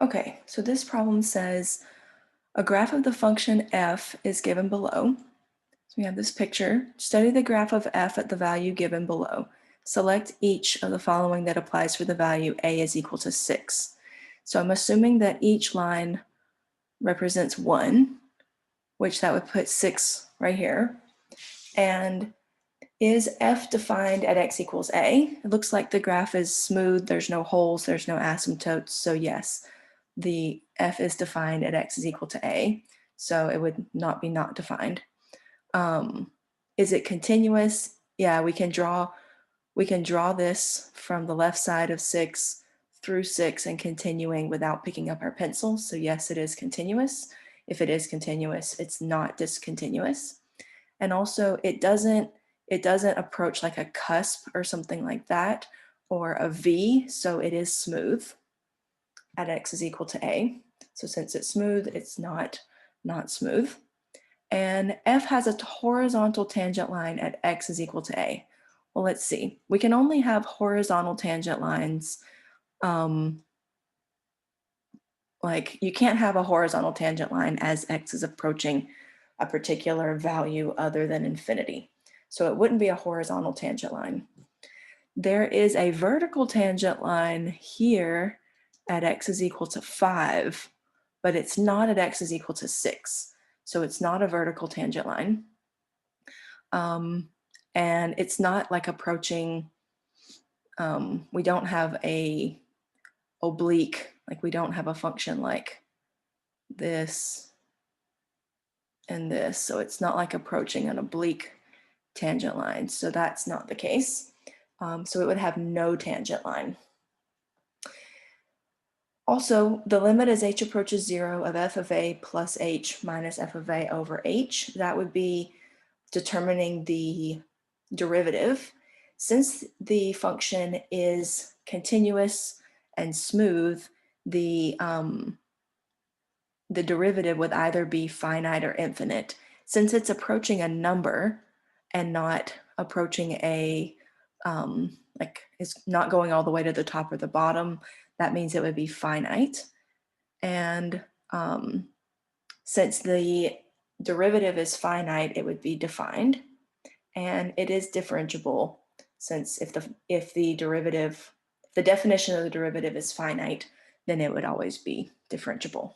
Okay, so this problem says a graph of the function f is given below. So we have this picture. Study the graph of f at the value given below. Select each of the following that applies for the value a is equal to 6. So I'm assuming that each line represents 1, which that would put 6 right here. And is f defined at x equals a? It looks like the graph is smooth. There's no holes. There's no asymptotes. So yes, the f is defined at x is equal to a. So it would not be not defined. Is it continuous? Yeah, we can draw this from the left side of 6 through 6 and continuing without picking up our pencil. So yes, it is continuous. If it is continuous, it's not discontinuous. And also it doesn't approach like a cusp or something like that, or a V, so it is smooth at x is equal to a. So since it's smooth, it's not smooth. And f has a horizontal tangent line at x is equal to a. Well, let's see. We can only have horizontal tangent lines. Like you can't have a horizontal tangent line as x is approaching a particular value other than infinity. So it wouldn't be a horizontal tangent line. There is a vertical tangent line here at x is equal to 5, but it's not at x is equal to 6. So it's not a vertical tangent line. And it's not like approaching, we don't have a oblique, like we don't have a function like this and this. So it's not like approaching an oblique tangent line. So that's not the case. So it would have no tangent line. Also, the limit as h approaches 0 of f of a plus h minus f of a over h. That would be determining the derivative. Since the function is continuous and smooth, the derivative would either be finite or infinite. Since it's approaching a number and not approaching a, like it's not going all the way to the top or the bottom, that means it would be finite. And since the derivative is finite, it would be defined. And it is differentiable, since if the definition of the derivative is finite, then it would always be differentiable.